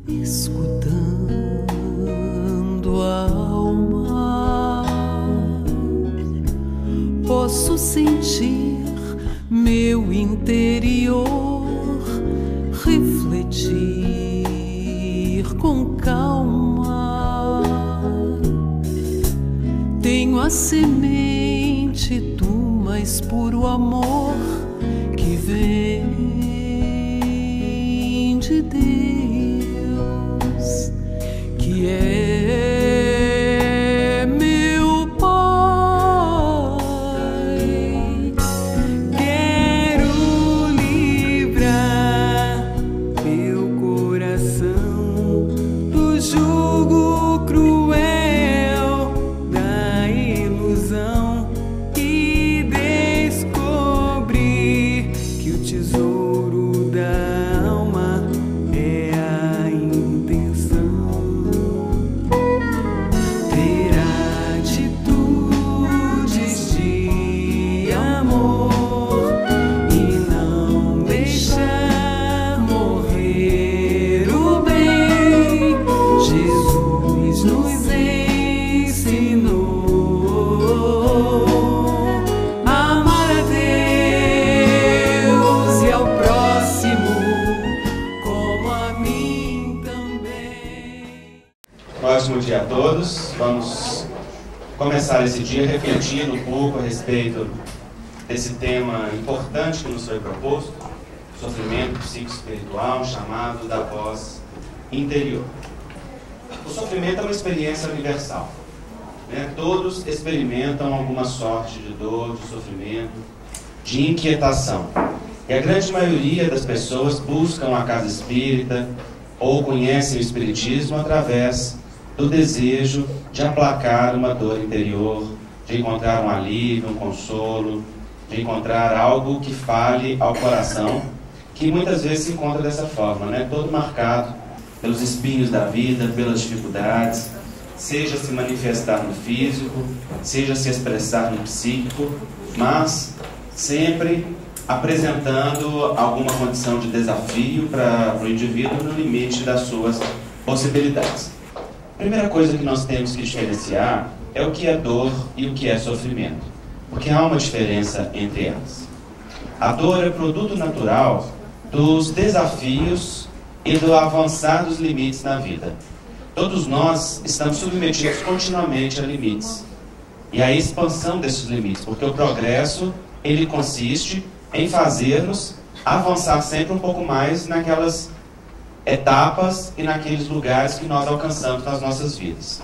escutando a alma, posso sentir meu interior refletir com calma. Tenho a semente do mais puro amor que vem de Deus, que é meu Pai. Quero livrar meu coração do jugo cruel da ilusão e descobrir que o tesouro da alma é a intenção. Ter atitudes de amor e não deixar morrer o bem. Jesus nos ensinou a amar a Deus e ao próximo como a mim também. Ótimo dia a todos. Vamos começar esse dia refletindo um pouco a respeito desse tema importante que nos foi proposto, sofrimento psicoespiritual, chamado da voz interior. O sofrimento é uma experiência universal, né? Todos experimentam alguma sorte de dor, de sofrimento, de inquietação. E a grande maioria das pessoas buscam a casa espírita ou conhecem o espiritismo através do desejo de aplacar uma dor interior, de encontrar um alívio, um consolo, de encontrar algo que fale ao coração, que muitas vezes se encontra dessa forma, né? Todo marcado pelos espinhos da vida, pelas dificuldades, seja se manifestar no físico, seja se expressar no psíquico, mas sempre apresentando alguma condição de desafio para o indivíduo no limite das suas possibilidades. A primeira coisa que nós temos que diferenciar é o que é dor e o que é sofrimento, porque há uma diferença entre elas. A dor é produto natural dos desafios e do avançar dos limites na vida. Todos nós estamos submetidos continuamente a limites e a expansão desses limites, porque o progresso ele consiste em fazer-nos avançar sempre um pouco mais naquelas etapas e naqueles lugares que nós alcançamos nas nossas vidas.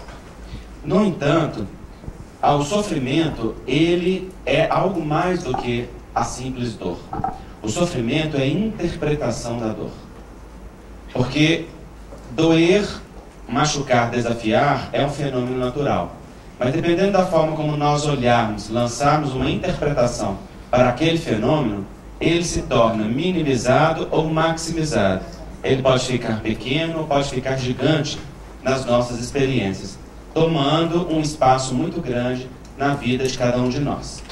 No entanto, o sofrimento ele é algo mais do que a simples dor. O sofrimento é a interpretação da dor. Porque doer, machucar, desafiar é um fenômeno natural. Mas dependendo da forma como nós olharmos, lançarmos uma interpretação para aquele fenômeno, ele se torna minimizado ou maximizado. Ele pode ficar pequeno ou pode ficar gigante nas nossas experiências, tomando um espaço muito grande na vida de cada um de nós.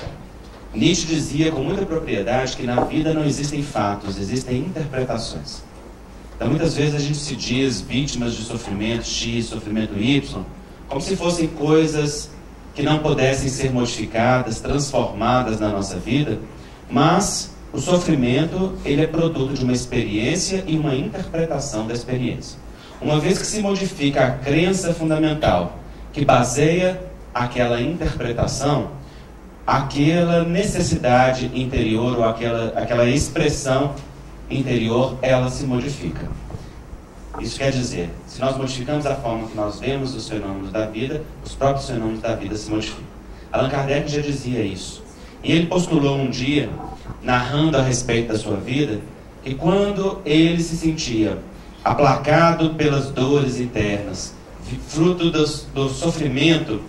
Nietzsche dizia com muita propriedade que na vida não existem fatos, existem interpretações. Então muitas vezes a gente se diz vítimas de sofrimento X, sofrimento Y, como se fossem coisas que não pudessem ser modificadas, transformadas na nossa vida, mas o sofrimento ele é produto de uma experiência e uma interpretação da experiência. Uma vez que se modifica a crença fundamental que baseia aquela interpretação, aquela necessidade interior ou aquela expressão interior, ela se modifica. Isso quer dizer, se nós modificamos a forma que nós vemos os fenômenos da vida, os próprios fenômenos da vida se modificam. Allan Kardec já dizia isso. E ele postulou um dia, narrando a respeito da sua vida, que quando ele se sentia aplacado pelas dores internas, fruto do sofrimento,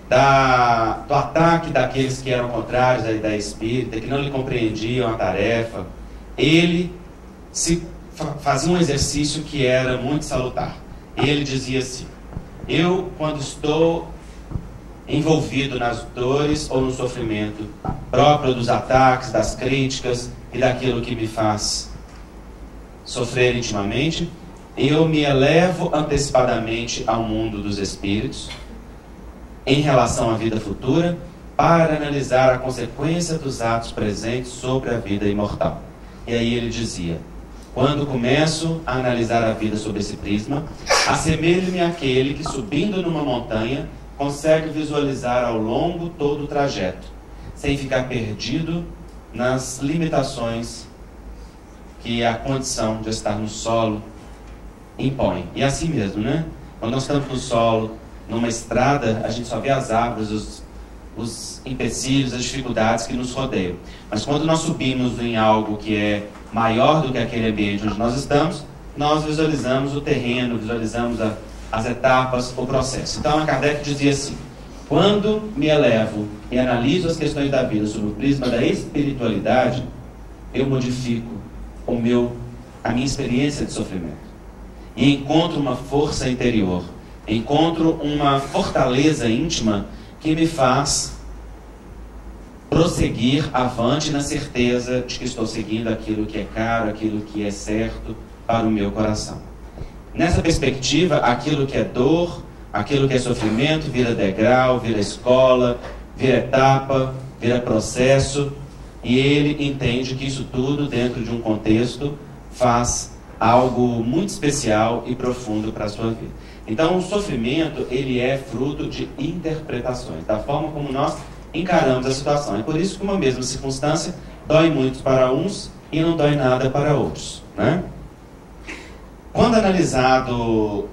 do ataque daqueles que eram contrários à ideia espírita, que não lhe compreendiam a tarefa, ele fazia um exercício que era muito salutar. Ele dizia assim: eu, quando estou envolvido nas dores ou no sofrimento próprio dos ataques, das críticas e daquilo que me faz sofrer intimamente, eu me elevo antecipadamente ao mundo dos espíritos em relação à vida futura para analisar a consequência dos atos presentes sobre a vida imortal. E aí ele dizia: quando começo a analisar a vida sob esse prisma, assemelho-me àquele que, subindo numa montanha, consegue visualizar ao longo todo o trajeto, sem ficar perdido nas limitações que a condição de estar no solo impõe. E assim mesmo, né? Quando nós estamos no solo, numa estrada, a gente só vê as árvores, os empecilhos, as dificuldades que nos rodeiam. Mas quando nós subimos em algo que é maior do que aquele ambiente onde nós estamos, nós visualizamos o terreno, visualizamos as etapas, o processo. Então, a Kardec dizia assim: quando me elevo e analiso as questões da vida sob o prisma da espiritualidade, eu modifico a minha experiência de sofrimento. E encontro uma força interior, encontro uma fortaleza íntima que me faz prosseguir avante na certeza de que estou seguindo aquilo que é caro, aquilo que é certo para o meu coração. Nessa perspectiva, aquilo que é dor, aquilo que é sofrimento, vira degrau, vira escola, vira etapa, vira processo, e ele entende que isso tudo, dentro de um contexto, faz algo muito especial e profundo para a sua vida. Então, o sofrimento, ele é fruto de interpretações, da forma como nós encaramos a situação. É por isso que uma mesma circunstância dói muito para uns e não dói nada para outros, né? Quando analisado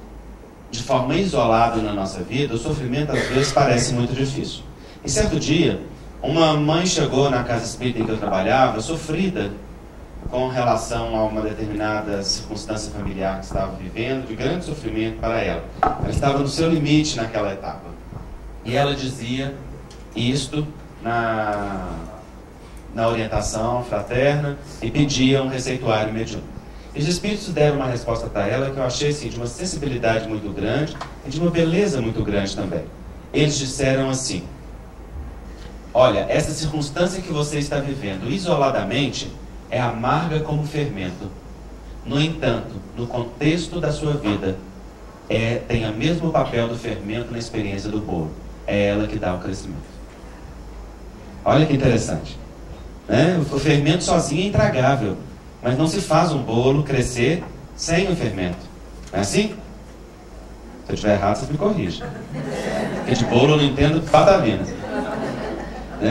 de forma isolada na nossa vida, o sofrimento às vezes parece muito difícil. E certo dia, uma mãe chegou na casa espírita em que eu trabalhava, sofrida com relação a uma determinada circunstância familiar que estava vivendo, de grande sofrimento para ela. Ela estava no seu limite naquela etapa. E ela dizia isto na orientação fraterna e pedia um receituário mediúnico. E os espíritos deram uma resposta para ela que eu achei assim, de uma sensibilidade muito grande e de uma beleza muito grande também. Eles disseram assim: olha, essa circunstância que você está vivendo isoladamente é amarga como fermento. No entanto, no contexto da sua vida, tem o mesmo papel do fermento na experiência do bolo. É ela que dá o crescimento. Olha que interessante, né? O fermento sozinho é intragável, mas não se faz um bolo crescer sem o fermento. Não é assim? Se eu estiver errado, você me corrige. Porque de bolo eu não entendo badalina.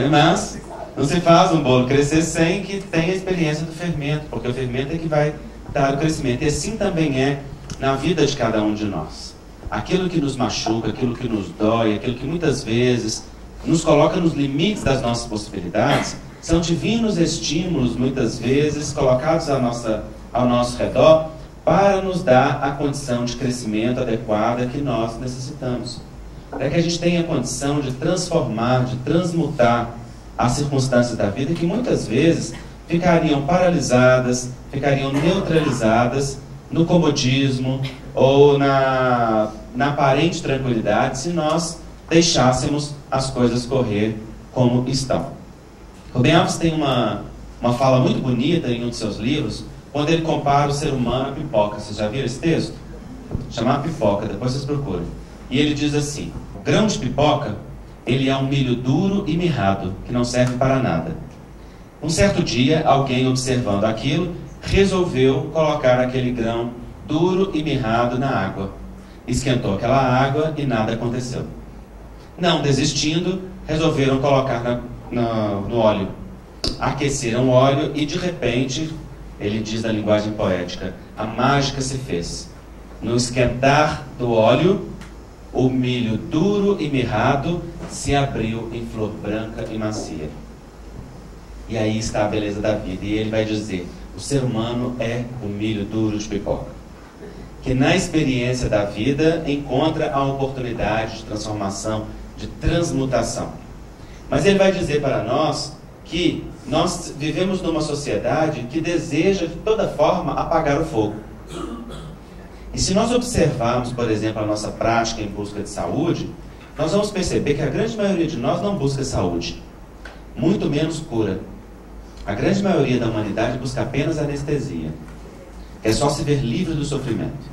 Mas não se faz um bolo crescer sem que tenha a experiência do fermento, porque o fermento é que vai dar o crescimento. E assim também é na vida de cada um de nós. Aquilo que nos machuca, aquilo que nos dói, aquilo que muitas vezes nos coloca nos limites das nossas possibilidades, são divinos estímulos, muitas vezes, colocados ao nosso redor, para nos dar a condição de crescimento adequada que nós necessitamos. Para que a gente tenha a condição de transformar, de transmutar as circunstâncias da vida que muitas vezes ficariam paralisadas, ficariam neutralizadas no comodismo ou na aparente tranquilidade se nós deixássemos as coisas correr como estão. Rubem Alves tem uma fala muito bonita em um de seus livros, quando ele compara o ser humano à pipoca. Vocês já viram esse texto? Chama pipoca, depois vocês procuram. E ele diz assim: o grão de pipoca, ele é um milho duro e mirrado, que não serve para nada. Um certo dia, alguém observando aquilo, resolveu colocar aquele grão duro e mirrado na água. Esquentou aquela água e nada aconteceu. Não desistindo, resolveram colocar no óleo. Aqueceram o óleo e de repente, ele diz na linguagem poética, a mágica se fez. No esquentar do óleo, o milho duro e mirrado se abriu em flor branca e macia. E aí está a beleza da vida. E ele vai dizer, o ser humano é o milho duro de pipoca, que na experiência da vida encontra a oportunidade de transformação, de transmutação. Mas ele vai dizer para nós que nós vivemos numa sociedade que deseja de toda forma apagar o fogo. E se nós observarmos, por exemplo, a nossa prática em busca de saúde, nós vamos perceber que a grande maioria de nós não busca saúde, muito menos cura. A grande maioria da humanidade busca apenas anestesia. É só se ver livre do sofrimento.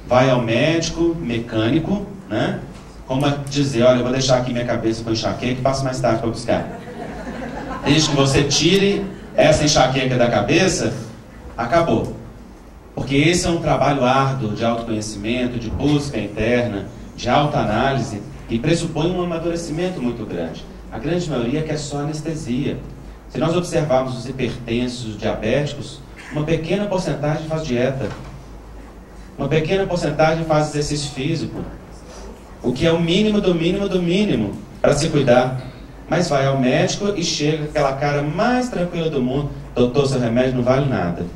vai ao médico mecânico, né? Como dizer, olha, eu vou deixar aqui minha cabeça com enxaqueca e passo mais tarde para buscar. Desde que você tire essa enxaqueca da cabeça, acabou. Porque esse é um trabalho árduo de autoconhecimento, de busca interna, de autoanálise, e pressupõe um amadurecimento muito grande. A grande maioria quer só anestesia. Se nós observarmos os hipertensos, os diabéticos, uma pequena porcentagem faz dieta. Uma pequena porcentagem faz exercício físico. O que é o mínimo do mínimo do mínimo para se cuidar. Mas vai ao médico e chega com aquela cara mais tranquila do mundo. Doutor, seu remédio não vale nada.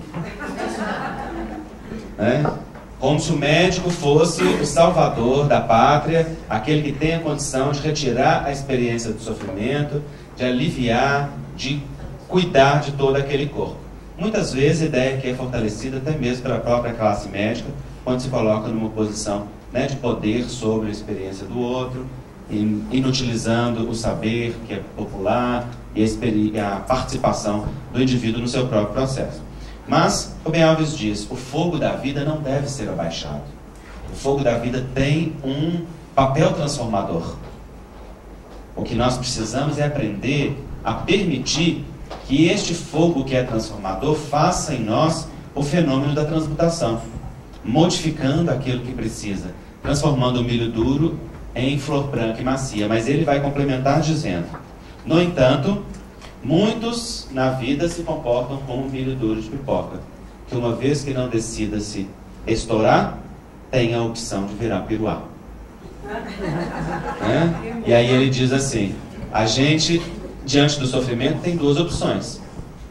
Como se o médico fosse o salvador da pátria, aquele que tem a condição de retirar a experiência do sofrimento, de aliviar, de cuidar de todo aquele corpo. Muitas vezes a ideia que é fortalecida até mesmo pela própria classe médica, quando se coloca numa posição de poder sobre a experiência do outro, inutilizando o saber que é popular e a participação do indivíduo no seu próprio processo. Mas, Rubem Alves diz, o fogo da vida não deve ser abaixado. O fogo da vida tem um papel transformador. O que nós precisamos é aprender a permitir que este fogo que é transformador faça em nós o fenômeno da transmutação, modificando aquilo que precisa, transformando o milho duro em flor branca e macia. Mas ele vai complementar dizendo, no entanto, muitos na vida se comportam como um milho duro de pipoca, que uma vez que não decida se estourar, tem a opção de virar piruá. E aí ele diz assim, a gente, diante do sofrimento, tem duas opções.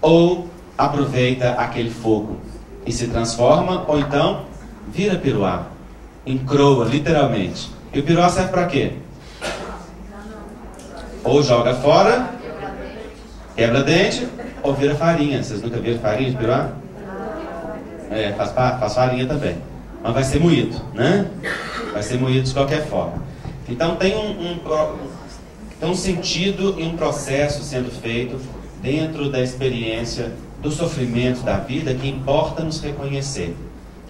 Ou aproveita aquele fogo e se transforma, ou então vira piruá, encroa, literalmente. E o piruá serve para quê? Ou joga fora, quebra dente, ou vira farinha. Vocês nunca viram farinha de piruá? Faz farinha também. Mas vai ser moído, né? Vai ser moído de qualquer forma. Então tem um sentido e um processo sendo feito dentro da experiência do sofrimento da vida que importa nos reconhecer,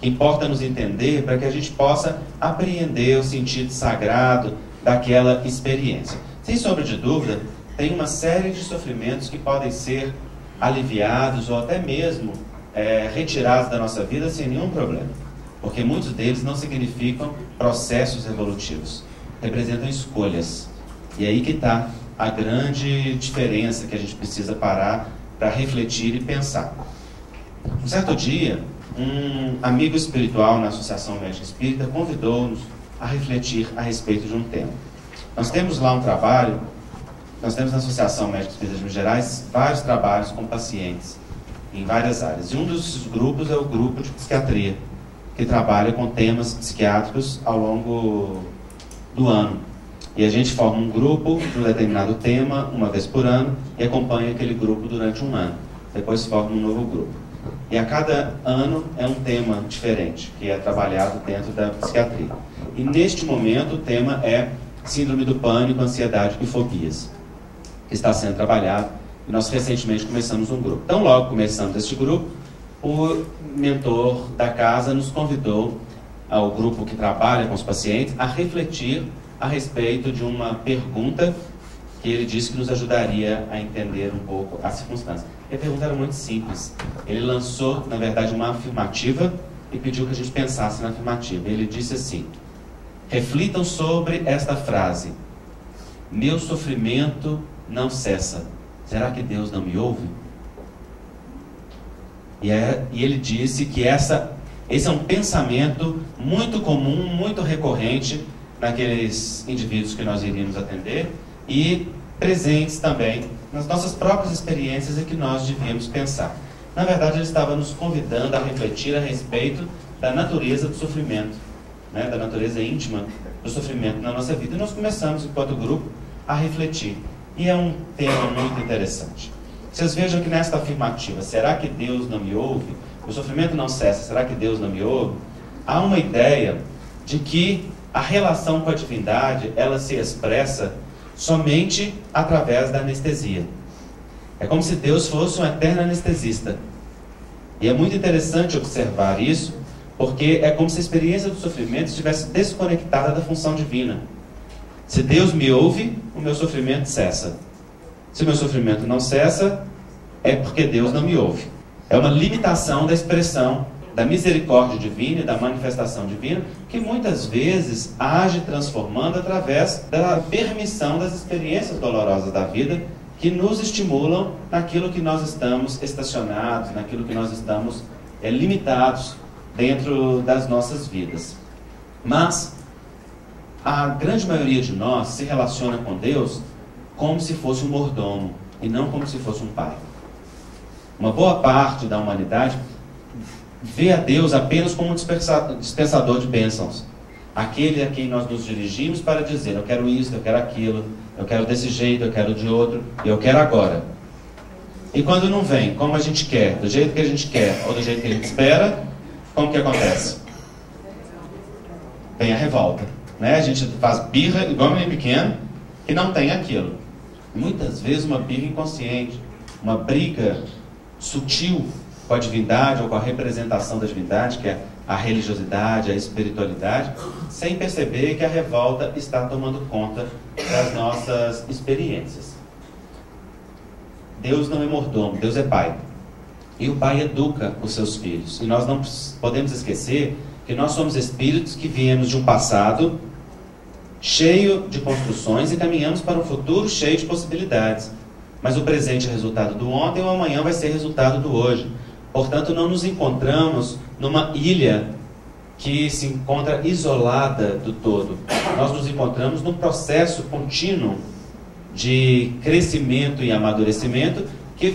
que importa nos entender para que a gente possa apreender o sentido sagrado daquela experiência. Sem sombra de dúvida, tem uma série de sofrimentos que podem ser aliviados ou até mesmo retirados da nossa vida sem nenhum problema. Porque muitos deles não significam processos evolutivos, representam escolhas. E aí que está a grande diferença que a gente precisa parar para refletir e pensar. Um certo dia, um amigo espiritual na Associação Médica Espírita convidou-nos a refletir a respeito de um tema. Nós temos lá um trabalho, nós temos na Associação Médica Espírita de Minas Gerais vários trabalhos com pacientes em várias áreas. E um dos grupos é o grupo de psiquiatria, que trabalha com temas psiquiátricos ao longo do ano. E a gente forma um grupo de um determinado tema, uma vez por ano, e acompanha aquele grupo durante um ano. Depois forma um novo grupo. E a cada ano é um tema diferente, que é trabalhado dentro da psiquiatria. E neste momento o tema é Síndrome do Pânico, Ansiedade e Fobias, que está sendo trabalhado. E nós recentemente começamos um grupo. Então logo começamos este grupo, o mentor da casa nos convidou, ao grupo que trabalha com os pacientes, a refletir a respeito de uma pergunta que ele disse que nos ajudaria a entender um pouco a circunstância. E a pergunta era muito simples. Ele lançou, na verdade, uma afirmativa e pediu que a gente pensasse na afirmativa. Ele disse assim, reflitam sobre esta frase, meu sofrimento não cessa. Será que Deus não me ouve? E ele disse que esse é um pensamento muito comum, muito recorrente naqueles indivíduos que nós iríamos atender e presentes também nas nossas próprias experiências e que nós devíamos pensar. Na verdade, ele estava nos convidando a refletir a respeito da natureza do sofrimento, da natureza íntima do sofrimento na nossa vida. E nós começamos, enquanto grupo, a refletir. E é um tema muito interessante. Vocês vejam que nesta afirmativa, será que Deus não me ouve? O sofrimento não cessa, será que Deus não me ouve? Há uma ideia de que a relação com a divindade, ela se expressa somente através da anestesia. É como se Deus fosse um eterno anestesista. E é muito interessante observar isso, Porque é como se a experiência do sofrimento estivesse desconectada da função divina. Se Deus me ouve, o meu sofrimento cessa. Se o meu sofrimento não cessa, é porque Deus não me ouve. É uma limitação da expressão da misericórdia divina e da manifestação divina, que muitas vezes age transformando através da permissão das experiências dolorosas da vida, que nos estimulam naquilo que nós estamos estacionados, naquilo que nós estamos limitados dentro das nossas vidas. Mas a grande maioria de nós se relaciona com Deus como se fosse um mordomo e não como se fosse um pai. Uma boa parte da humanidade vê a Deus apenas como um dispensador de bênçãos. Aquele a quem nós nos dirigimos para dizer: eu quero isso, eu quero aquilo, eu quero desse jeito, eu quero de outro, eu quero agora. E quando não vem como a gente quer, do jeito que a gente quer ou do jeito que a gente espera, como que acontece? Vem a revolta, né? A gente faz birra igual um menino pequeno que não tem aquilo. Muitas vezes uma birra inconsciente, uma briga sutil com a divindade ou com a representação da divindade, que é a religiosidade, a espiritualidade, sem perceber que a revolta está tomando conta das nossas experiências. Deus não é mordomo, Deus é pai. E o pai educa os seus filhos. E nós não podemos esquecer que nós somos espíritos que viemos de um passado cheio de construções e caminhamos para um futuro cheio de possibilidades. Mas o presente é resultado do ontem, o amanhã vai ser resultado do hoje. Portanto, não nos encontramos numa ilha que se encontra isolada do todo. Nós nos encontramos num processo contínuo de crescimento e amadurecimento que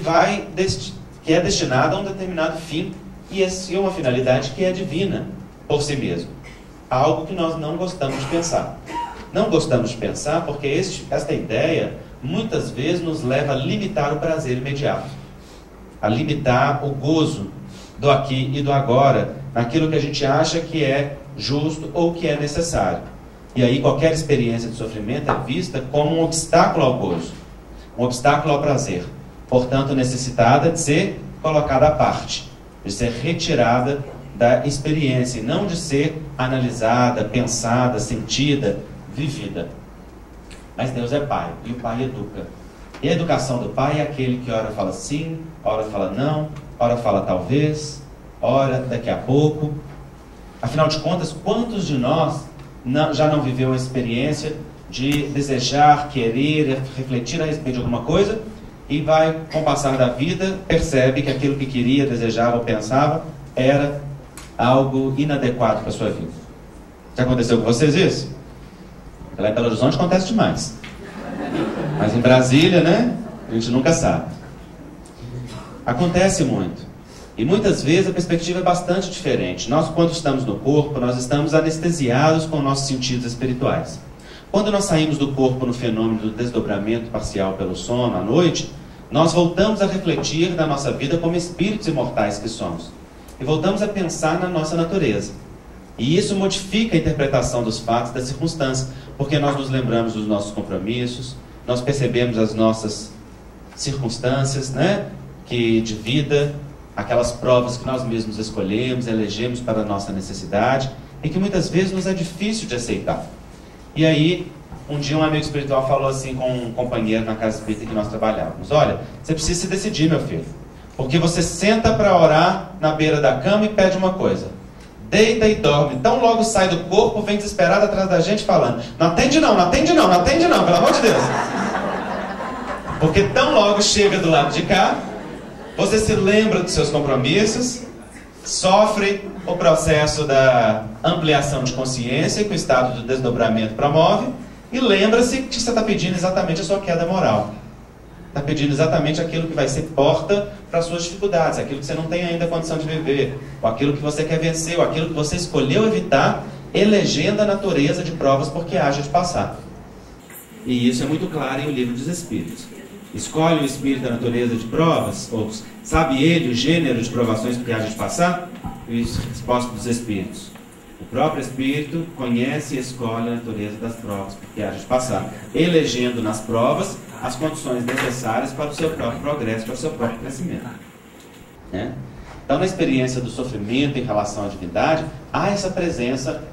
é destinado a um determinado fim e é uma finalidade que é divina por si mesmo. Algo que nós não gostamos de pensar. Não gostamos de pensar porque esta ideia muitas vezes nos leva a limitar o prazer imediato, a limitar o gozo do aqui e do agora, naquilo que a gente acha que é justo ou que é necessário. E aí qualquer experiência de sofrimento é vista como um obstáculo ao gozo, um obstáculo ao prazer, portanto necessitada de ser colocada à parte, de ser retirada da experiência, e não de ser analisada, pensada, sentida, vivida. Mas Deus é pai, e o pai educa. E a educação do pai é aquele que ora fala sim, ora fala não, ora fala talvez, ora daqui a pouco. Afinal de contas, quantos de nós já não viveu uma experiência de desejar, querer, refletir a respeito de alguma coisa e vai, com o passar da vida, percebe que aquilo que queria, desejava ou pensava era algo inadequado para a sua vida? Já aconteceu com vocês isso? Lá em Belo Horizonte acontece demais. Mas em Brasília, né? A gente nunca sabe. Acontece muito. E muitas vezes a perspectiva é bastante diferente. Nós, quando estamos no corpo, nós estamos anestesiados com nossos sentidos espirituais. Quando nós saímos do corpo no fenômeno do desdobramento parcial pelo sono à noite, nós voltamos a refletir na nossa vida como espíritos imortais que somos. E voltamos a pensar na nossa natureza. E isso modifica a interpretação dos fatos, das circunstâncias, porque nós nos lembramos dos nossos compromissos, nós percebemos as nossas circunstâncias, né, de vida, aquelas provas que nós mesmos escolhemos, elegemos para a nossa necessidade, e que muitas vezes nos é difícil de aceitar. E aí, um dia um amigo espiritual falou assim com um companheiro na casa espírita que nós trabalhávamos: olha, você precisa se decidir, meu filho, porque você senta para orar na beira da cama e pede uma coisa, deita e dorme, então logo sai do corpo, vem desesperado atrás da gente falando: não atende não, não atende não, não atende não, pelo amor de Deus. Porque tão logo chega do lado de cá, você se lembra dos seus compromissos, sofre o processo da ampliação de consciência que o estado do desdobramento promove, e lembra-se que você está pedindo exatamente a sua queda moral. Está pedindo exatamente aquilo que vai ser porta para as suas dificuldades, aquilo que você não tem ainda condição de viver, ou aquilo que você quer vencer, ou aquilo que você escolheu evitar, elegendo a natureza de provas porque haja de passar. E isso é muito claro em O Livro dos Espíritos. Escolhe o espírito a natureza de provas, ou sabe ele o gênero de provações que haja de passar? E resposta dos espíritos: o próprio espírito conhece e escolhe a natureza das provas que haja de passar, elegendo nas provas as condições necessárias para o seu próprio progresso, para o seu próprio crescimento, né? Então, na experiência do sofrimento em relação à divindade, há essa presença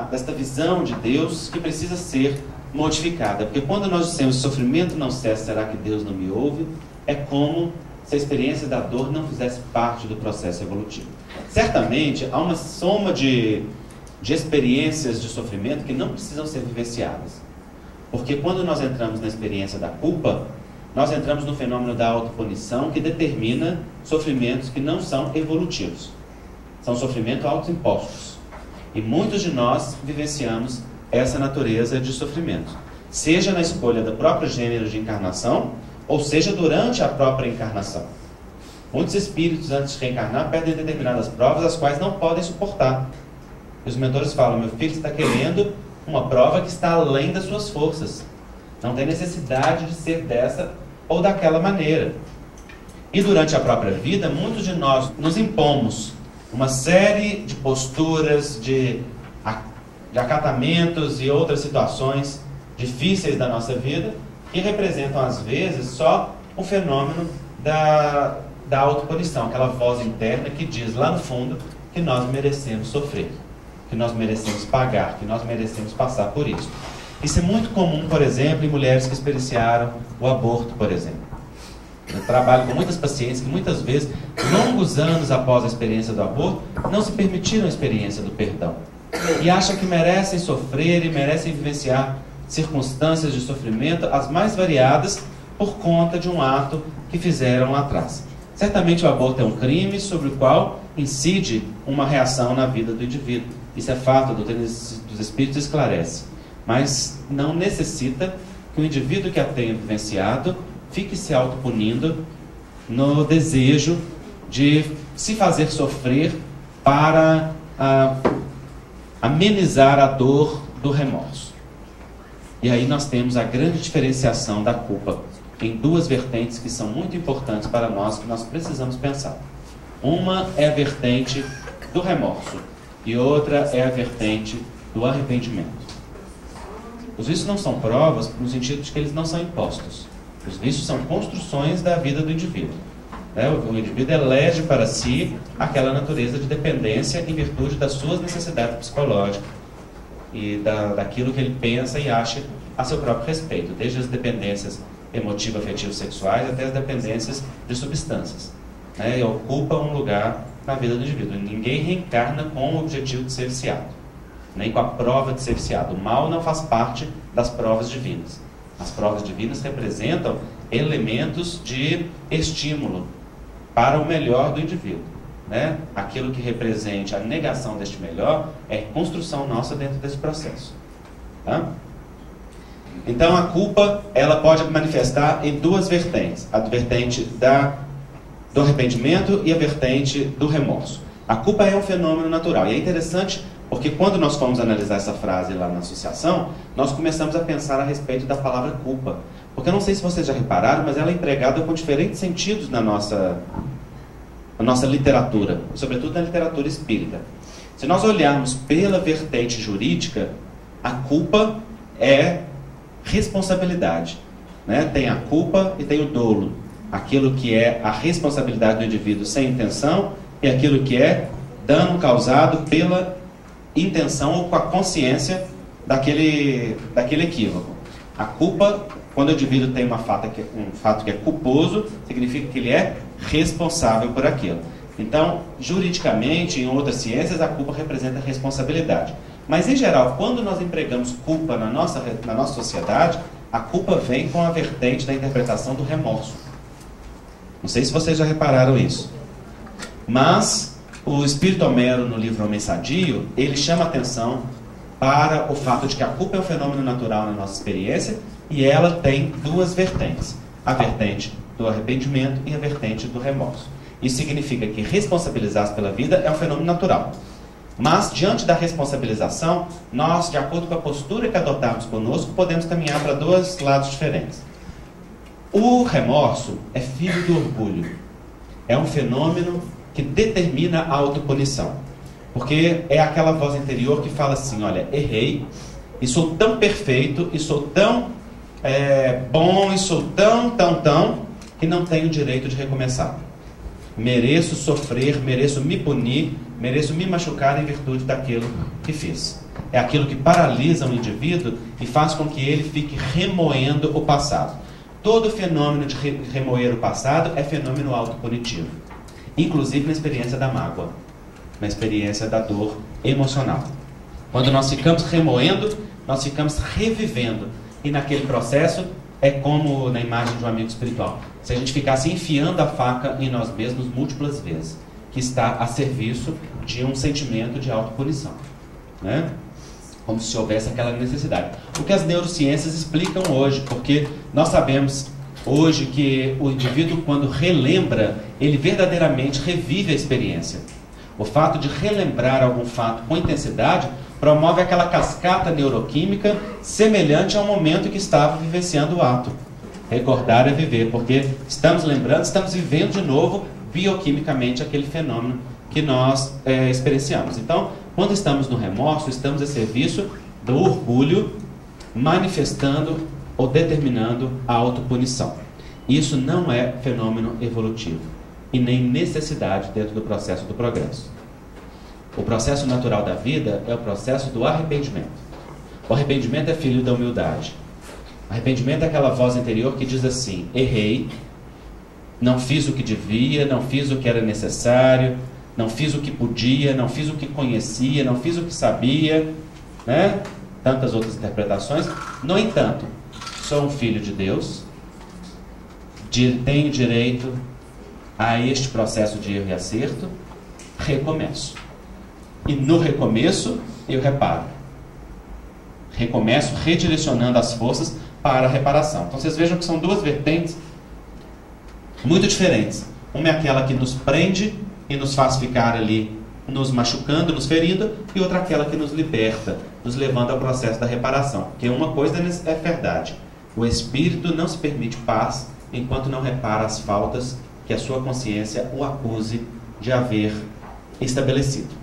desta visão de Deus que precisa ser modificada. Porque quando nós dizemos sofrimento não cessa, será que Deus não me ouve? É como se a experiência da dor não fizesse parte do processo evolutivo. Certamente, há uma soma de experiências de sofrimento que não precisam ser vivenciadas. Porque quando nós entramos na experiência da culpa, nós entramos no fenômeno da autopunição que determina sofrimentos que não são evolutivos. São sofrimentos autoimpostos. E muitos de nós vivenciamos essa natureza de sofrimento. Seja na escolha do próprio gênero de encarnação, ou seja durante a própria encarnação. Muitos espíritos, antes de reencarnar, perdem determinadas provas as quais não podem suportar. E os mentores falam: meu filho está querendo uma prova que está além das suas forças. Não tem necessidade de ser dessa ou daquela maneira. E durante a própria vida, muitos de nós nos impomos uma série de posturas, de acatamentos e outras situações difíceis da nossa vida, que representam às vezes só o fenômeno da autopunição, aquela voz interna que diz lá no fundo que nós merecemos sofrer, que nós merecemos pagar, que nós merecemos passar por isso. Isso é muito comum, por exemplo, em mulheres que experienciaram o aborto, por exemplo. Eu trabalho com muitas pacientes que muitas vezes, longos anos após a experiência do aborto, não se permitiram a experiência do perdão. E acham que merecem sofrer e merecem vivenciar circunstâncias de sofrimento as mais variadas por conta de um ato que fizeram lá atrás. Certamente o aborto é um crime sobre o qual incide uma reação na vida do indivíduo. Isso é fato, a doutrina dos Espíritos esclarece. Mas não necessita que o indivíduo que a tenha vivenciado fique se autopunindo no desejo de se fazer sofrer para amenizar a dor do remorso. E aí nós temos a grande diferenciação da culpa em duas vertentes que são muito importantes para nós, que nós precisamos pensar. Uma é a vertente do remorso e outra é a vertente do arrependimento. Os vícios não são provas no sentido de que eles não são impostos. Os vícios são construções da vida do indivíduo. O indivíduo elege para si aquela natureza de dependência em virtude das suas necessidades psicológicas e daquilo que ele pensa e acha a seu próprio respeito, desde as dependências emotivas, afetivas, sexuais, até as dependências de substâncias. E ocupa um lugar na vida do indivíduo. Ninguém reencarna com o objetivo de ser viciado, nem com a prova de ser viciado. O mal não faz parte das provas divinas. As provas divinas representam elementos de estímulo para o melhor do indivíduo. Aquilo que represente a negação deste melhor é construção nossa dentro desse processo. Então a culpa, ela pode manifestar em duas vertentes: a vertente do arrependimento e a vertente do remorso. A culpa é um fenômeno natural, e é interessante porque quando nós fomos analisar essa frase lá na associação, nós começamos a pensar a respeito da palavra culpa. Porque eu não sei se vocês já repararam, mas ela é empregada com diferentes sentidos na nossa literatura, sobretudo na literatura espírita. Se nós olharmos pela vertente jurídica, a culpa é responsabilidade. Tem a culpa e tem o dolo. Aquilo que é a responsabilidade do indivíduo sem intenção e aquilo que é dano causado pela intenção ou com a consciência daquele equívoco. A culpa, quando o indivíduo tem um fato que é culposo, significa que ele é responsável por aquilo. Então, juridicamente, em outras ciências, a culpa representa responsabilidade. Mas, em geral, quando nós empregamos culpa na nossa sociedade, a culpa vem com a vertente da interpretação do remorso. Não sei se vocês já repararam isso. Mas o Espírito Homero, no livro Homem Sadio, ele chama atenção para o fato de que a culpa é um fenômeno natural na nossa experiência e ela tem duas vertentes: a vertente do arrependimento e a vertente do remorso. Isso significa que responsabilizar-se pela vida é um fenômeno natural. Mas, diante da responsabilização, nós, de acordo com a postura que adotarmos conosco, podemos caminhar para dois lados diferentes. O remorso é filho do orgulho. É um fenômeno que determina a autopunição. Porque é aquela voz interior que fala assim: olha, errei, e sou tão perfeito, e sou tão bom, e sou tão, que não tenho o direito de recomeçar. mereço sofrer, mereço me punir, mereço me machucar em virtude daquilo que fiz. É aquilo que paralisa o indivíduo e faz com que ele fique remoendo o passado. Todo fenômeno de remoer o passado é fenômeno autopunitivo, inclusive na experiência da mágoa, na experiência da dor emocional. Quando nós ficamos remoendo, nós ficamos revivendo, e naquele processo é como na imagem de um amigo espiritual, se a gente ficasse enfiando a faca em nós mesmos múltiplas vezes, que está a serviço de um sentimento de autopunição, né? Como se houvesse aquela necessidade. O que as neurociências explicam hoje, porque nós sabemos hoje que o indivíduo, quando relembra, ele verdadeiramente revive a experiência. O fato de relembrar algum fato com intensidade promove aquela cascata neuroquímica semelhante ao momento que estava vivenciando o ato. Recordar é viver, porque estamos lembrando, estamos vivendo de novo bioquimicamente aquele fenômeno que nós experienciamos. Então, quando estamos no remorso, estamos a serviço do orgulho, manifestando ou determinando a autopunição. Isso não é fenômeno evolutivo e nem necessidade dentro do processo do progresso. O processo natural da vida é o processo do arrependimento. O arrependimento é filho da humildade. O arrependimento é aquela voz interior que diz assim: errei, não fiz o que devia, não fiz o que era necessário, não fiz o que podia, não fiz o que conhecia, não fiz o que sabia, né? Tantas outras interpretações. No entanto, sou um filho de Deus, tenho direito a este processo de erro e acerto, recomeço. E no recomeço, eu reparo. Recomeço redirecionando as forças para a reparação. Então vocês vejam que são duas vertentes muito diferentes. Uma é aquela que nos prende e nos faz ficar ali nos machucando, nos ferindo, e outra aquela que nos liberta, nos levando ao processo da reparação. Porque uma coisa é verdade: o espírito não se permite paz enquanto não repara as faltas que a sua consciência o acuse de haver estabelecido.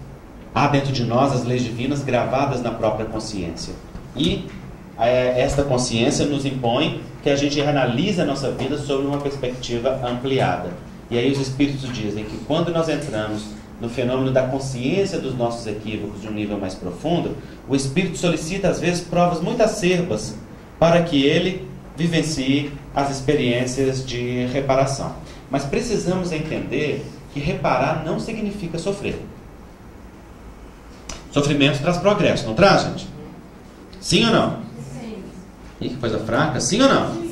Há dentro de nós as leis divinas gravadas na própria consciência, e esta consciência nos impõe que a gente analise a nossa vida sob uma perspectiva ampliada. E aí os espíritos dizem que quando nós entramos no fenômeno da consciência dos nossos equívocos de um nível mais profundo, o espírito solicita às vezes provas muito acerbas para que ele vivencie as experiências de reparação. Mas precisamos entender que reparar não significa sofrer. Sofrimento traz progresso, não traz, gente? Sim ou não? Sim. Ih, que coisa fraca. Sim ou não? Sim.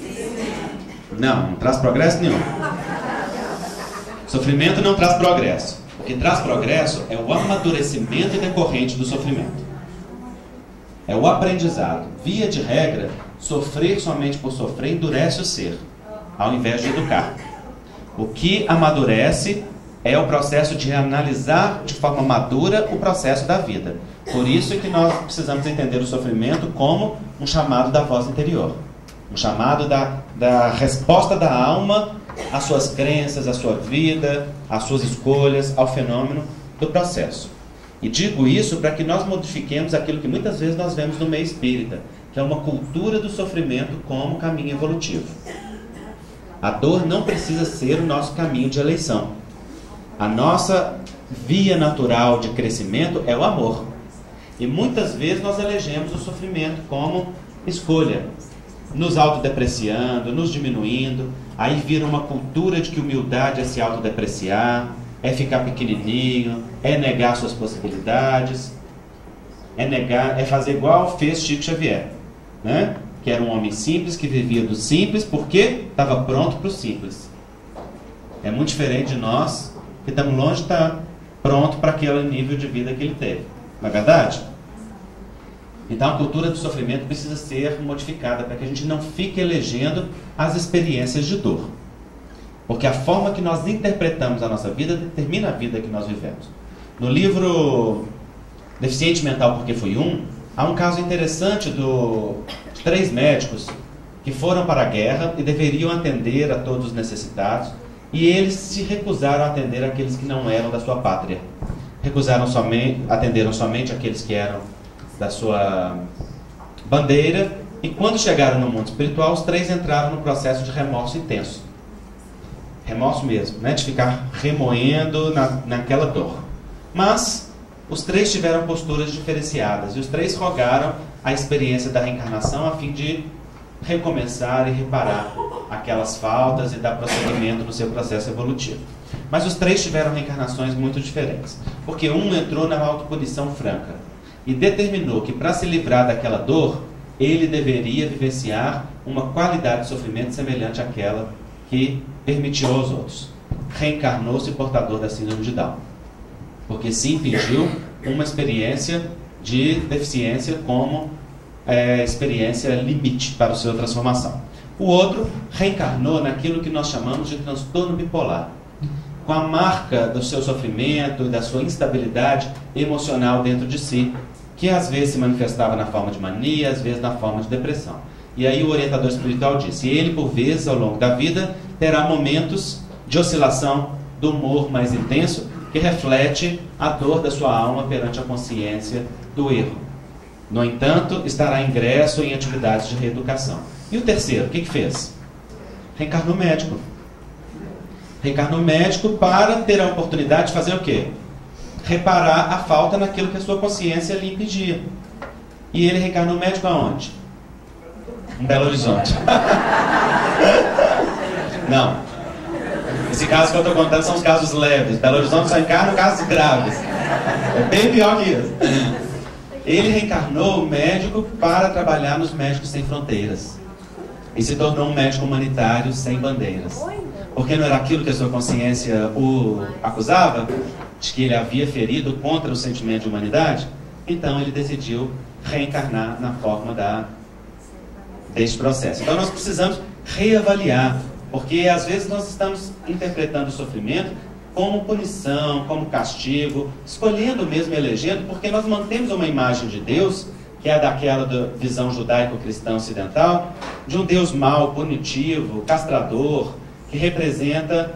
Não traz progresso nenhum. Sofrimento não traz progresso. O que traz progresso é o amadurecimento decorrente do sofrimento. É o aprendizado. Via de regra, sofrer somente por sofrer endurece o ser, ao invés de educar. O que amadurece é o processo de analisar de forma madura o processo da vida. Por isso que nós precisamos entender o sofrimento como um chamado da voz interior. Um chamado da resposta da alma às suas crenças, à sua vida, às suas escolhas, ao fenômeno do processo. E digo isso para que nós modifiquemos aquilo que muitas vezes nós vemos no meio espírita, que é uma cultura do sofrimento como caminho evolutivo. A dor não precisa ser o nosso caminho de eleição. A nossa via natural de crescimento é o amor. E muitas vezes nós elegemos o sofrimento como escolha, nos autodepreciando, nos diminuindo. Aí vira uma cultura de que humildade é se autodepreciar, é ficar pequenininho, é negar suas possibilidades, é fazer igual fez Chico Xavier, né? Que era um homem simples, que vivia do simples, porque estava pronto para o simples. É muito diferente de nós, que estamos longe de estar pronto para aquele nível de vida que ele teve. Não é verdade? Então a cultura do sofrimento precisa ser modificada para que a gente não fique elegendo as experiências de dor. Porque a forma que nós interpretamos a nossa vida determina a vida que nós vivemos. No livro Deficiente Mental Porque Fui Um, há um caso interessante de 3 médicos que foram para a guerra e deveriam atender a todos os necessitados, e eles se recusaram a atender aqueles que não eram da sua pátria. Atenderam somente aqueles que eram da sua bandeira, e quando chegaram no mundo espiritual, os 3 entraram no processo de remorso intenso. remorso mesmo, né? De ficar remoendo naquela dor. Mas os três tiveram posturas diferenciadas e os três rogaram a experiência da reencarnação a fim de recomeçar e reparar aquelas faltas e dar prosseguimento no seu processo evolutivo. Mas os três tiveram reencarnações muito diferentes, porque um entrou na autopunição franca e determinou que para se livrar daquela dor, ele deveria vivenciar uma qualidade de sofrimento semelhante àquela que permitiu aos outros. Reencarnou-se portador da síndrome de Down, porque se impediu uma experiência de deficiência como experiência limite para a sua transformação. O outro reencarnou naquilo que nós chamamos de transtorno bipolar, com a marca do seu sofrimento e da sua instabilidade emocional dentro de si, que às vezes se manifestava na forma de mania, às vezes na forma de depressão. E aí o orientador espiritual disse: ele, por vezes, ao longo da vida, terá momentos de oscilação do humor mais intenso, que reflete a dor da sua alma perante a consciência do erro. No entanto, estará ingresso em atividades de reeducação. E o terceiro, o que fez? Reencarnou médico. Reencarnou médico para ter a oportunidade de fazer o quê? Reparar a falta naquilo que a sua consciência lhe impedia. E ele reencarnou médico aonde? Em Belo Horizonte. Não. Esse caso que eu estou contando são os casos leves. Belo Horizonte só encarna casos graves. É bem pior que isso. Ele reencarnou médico para trabalhar nos Médicos Sem Fronteiras. E se tornou um médico humanitário sem bandeiras. Porque não era aquilo que a sua consciência o acusava? De que ele havia ferido contra o sentimento de humanidade? Então ele decidiu reencarnar na forma deste processo. Então nós precisamos reavaliar, porque às vezes nós estamos interpretando o sofrimento como punição, como castigo, escolhendo mesmo, elegendo, porque nós mantemos uma imagem de Deus, que é daquela da visão judaico-cristã ocidental, de um Deus mau, punitivo, castrador, que representa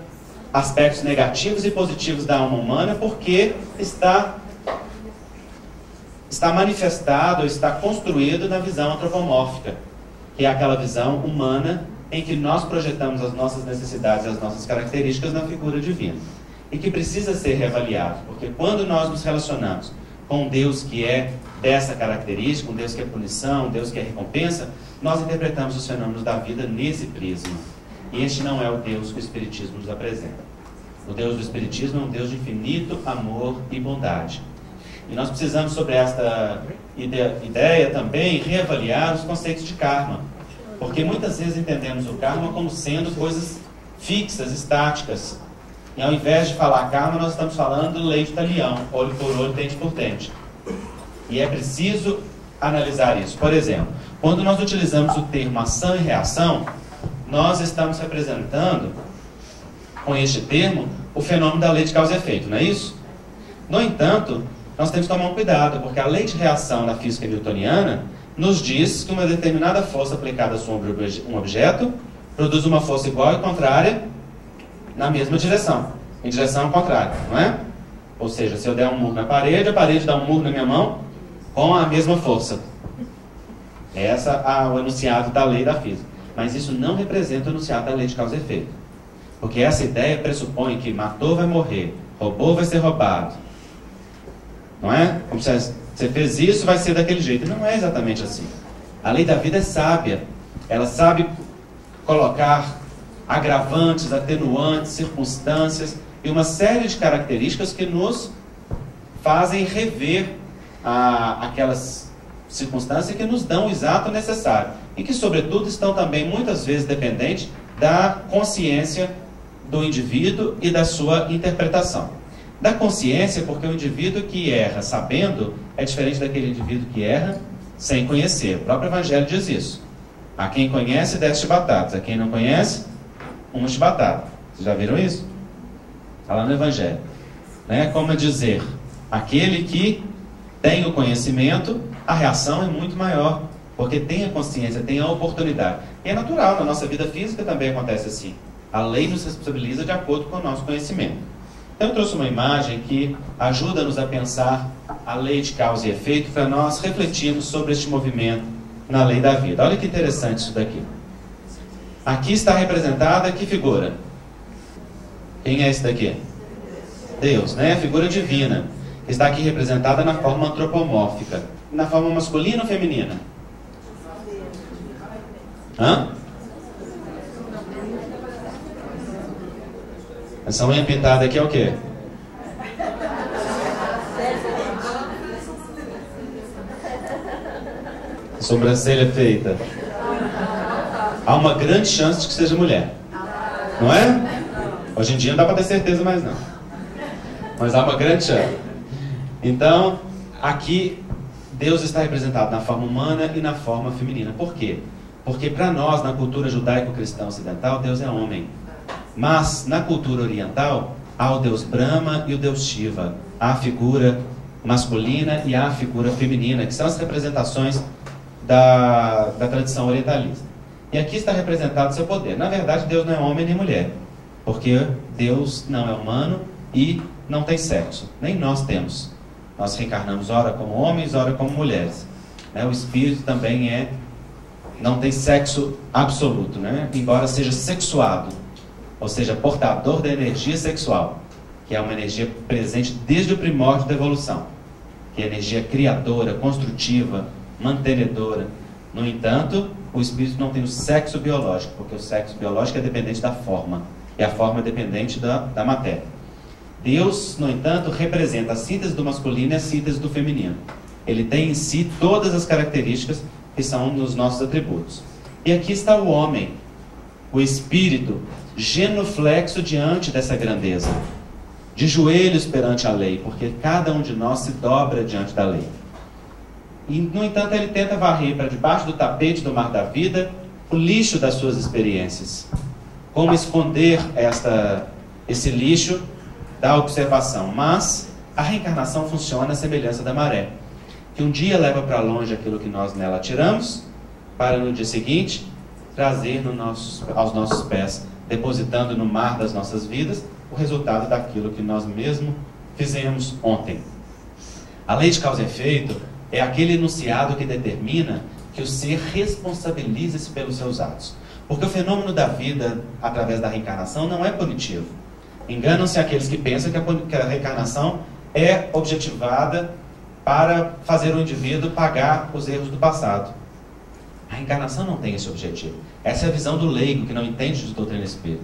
aspectos negativos e positivos da alma humana, porque está manifestado, está construído na visão antropomórfica, que é aquela visão humana em que nós projetamos as nossas necessidades e as nossas características na figura divina. E que precisa ser reavaliado, porque quando nós nos relacionamos com um Deus que é dessa característica, um Deus que é punição, um Deus que é recompensa, nós interpretamos os fenômenos da vida nesse prisma. E este não é o Deus que o Espiritismo nos apresenta. O Deus do Espiritismo é um Deus de infinito amor e bondade. E nós precisamos, sobre esta ideia também, reavaliar os conceitos de karma. Porque muitas vezes entendemos o karma como sendo coisas fixas, estáticas. E ao invés de falar karma, nós estamos falando lei de talião, olho por olho, dente por dente. E é preciso analisar isso. Por exemplo, quando nós utilizamos o termo ação e reação, nós estamos representando, com este termo, o fenômeno da lei de causa e efeito, não é isso? No entanto, nós temos que tomar um cuidado, porque a lei de reação da física newtoniana nos diz que uma determinada força aplicada sobre um objeto produz uma força igual e contrária na mesma direção, em direção contrária, não é? Ou seja, se eu der um murro na parede, a parede dá um murro na minha mão com a mesma força. Essa é o enunciado da lei da física. Mas isso não representa o enunciado da lei de causa e efeito. Porque essa ideia pressupõe que matou vai morrer, roubou vai ser roubado. Não é? Como se você fez isso, vai ser daquele jeito. Não é exatamente assim. A lei da vida é sábia. Ela sabe colocar agravantes, atenuantes, circunstâncias e uma série de características que nos fazem rever aquelas circunstâncias que nos dão o exato necessário e que, sobretudo, estão também muitas vezes dependentes da consciência do indivíduo e da sua interpretação. Da consciência, porque o indivíduo que erra sabendo é diferente daquele indivíduo que erra sem conhecer. O próprio Evangelho diz isso. A quem conhece, 10 chibatadas. A quem não conhece, 1 chibatada. Vocês já viram isso? Está lá no Evangelho. Né? Como dizer, aquele que tem o conhecimento, a reação é muito maior, porque tem a consciência, tem a oportunidade. E é natural, na nossa vida física também acontece assim. A lei nos responsabiliza de acordo com o nosso conhecimento. Então eu trouxe uma imagem que ajuda-nos a pensar a lei de causa e efeito para nós refletirmos sobre este movimento na lei da vida. Olha que interessante isso daqui. Aqui está representada que figura? Quem é esse daqui? Deus, né? A figura divina. Está aqui representada na forma antropomórfica. Na forma masculina ou feminina? Hã? Essa unha pintada aqui é o quê? Sobrancelha feita. Há uma grande chance de que seja mulher. Não é? Hoje em dia não dá para ter certeza mais não. Mas há uma grande chance. Então, aqui Deus está representado na forma humana e na forma feminina. Por quê? Porque para nós, na cultura judaico-cristã ocidental, Deus é homem. Mas na cultura oriental, há o Deus Brahma e o Deus Shiva. Há a figura masculina e há a figura feminina, que são as representações da tradição orientalista. E aqui está representado o seu poder. Na verdade, Deus não é homem nem mulher, porque Deus não é humano e não tem sexo. Nem nós temos. Nós reencarnamos ora como homens, ora como mulheres. O espírito também não tem sexo absoluto, né? Embora seja sexuado, ou seja, portador da energia sexual, que é uma energia presente desde o primórdio da evolução, que é energia criadora, construtiva, mantenedora. No entanto, o espírito não tem o sexo biológico, porque o sexo biológico é dependente da forma, e a forma é dependente da matéria. Deus, no entanto, representa a síntese do masculino e a síntese do feminino. Ele tem em si todas as características que são dos nossos atributos. E aqui está o homem, o espírito, genuflexo diante dessa grandeza, de joelhos perante a lei, porque cada um de nós se dobra diante da lei. E, no entanto, ele tenta varrer para debaixo do tapete do mar da vida o lixo das suas experiências. Como esconder esse lixo da observação? Mas a reencarnação funciona à semelhança da maré, que um dia leva para longe aquilo que nós nela tiramos, para no dia seguinte trazer aos nossos pés, depositando no mar das nossas vidas o resultado daquilo que nós mesmos fizemos ontem. A lei de causa e efeito é aquele enunciado que determina que o ser responsabiliza-se pelos seus atos. Porque o fenômeno da vida através da reencarnação não é punitivo. Enganam-se aqueles que pensam que a reencarnação é objetivada para fazer o indivíduo pagar os erros do passado. A reencarnação não tem esse objetivo. Essa é a visão do leigo que não entende de doutrina espírita.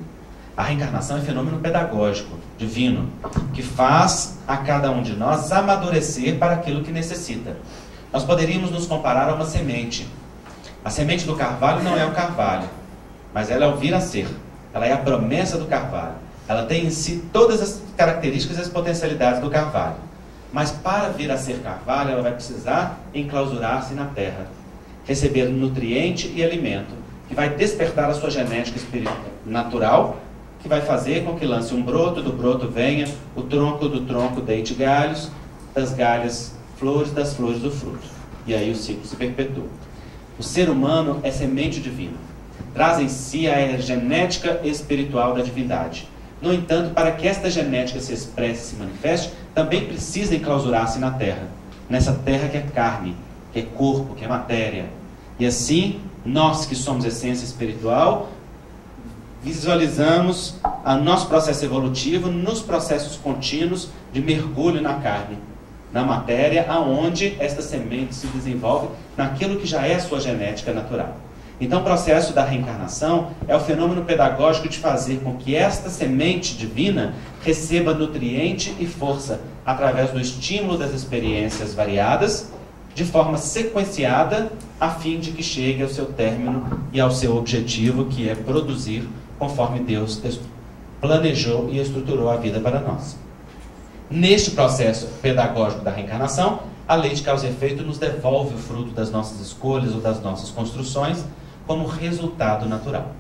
A reencarnação é um fenômeno pedagógico, divino, que faz a cada um de nós amadurecer para aquilo que necessita. Nós poderíamos nos comparar a uma semente. A semente do carvalho não é o carvalho, mas ela é o vir a ser. Ela é a promessa do carvalho. Ela tem em si todas as características e as potencialidades do carvalho. Mas para vir a ser carvalho, ela vai precisar enclausurar-se na terra, receber nutriente e alimento, que vai despertar a sua genética natural, que vai fazer com que lance um broto, do broto venha o tronco, do tronco deite galhos, das galhas flores, das flores do fruto. E aí o ciclo se perpetua. O ser humano é semente divina. Traz em si a genética espiritual da divindade. No entanto, para que esta genética se expresse e se manifeste, também precisa enclausurar-se na terra. Nessa terra que é carne, que é corpo, que é matéria. E assim, nós que somos essência espiritual, visualizamos o nosso processo evolutivo nos processos contínuos de mergulho na carne, na matéria, aonde esta semente se desenvolve naquilo que já é a sua genética natural. Então, o processo da reencarnação é o fenômeno pedagógico de fazer com que esta semente divina receba nutriente e força através do estímulo das experiências variadas, de forma sequenciada, a fim de que chegue ao seu término e ao seu objetivo, que é produzir conforme Deus planejou e estruturou a vida para nós. Neste processo pedagógico da reencarnação, a lei de causa e efeito nos devolve o fruto das nossas escolhas ou das nossas construções como resultado natural.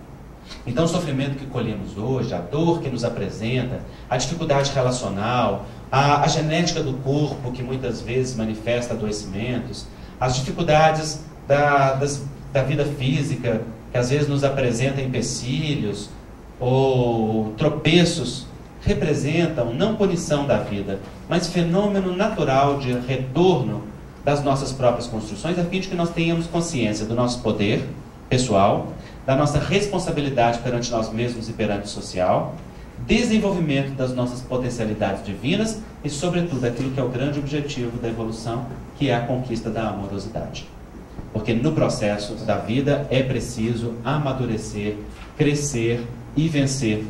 Então, o sofrimento que colhemos hoje, a dor que nos apresenta, a dificuldade relacional, a genética do corpo que muitas vezes manifesta adoecimentos, as dificuldades da vida física que às vezes nos apresenta empecilhos ou tropeços, representam não punição da vida, mas fenômeno natural de retorno das nossas próprias construções, a fim de que nós tenhamos consciência do nosso poder pessoal, da nossa responsabilidade perante nós mesmos e perante o social, desenvolvimento das nossas potencialidades divinas e, sobretudo, aquilo que é o grande objetivo da evolução, que é a conquista da amorosidade. Porque no processo da vida é preciso amadurecer, crescer e vencer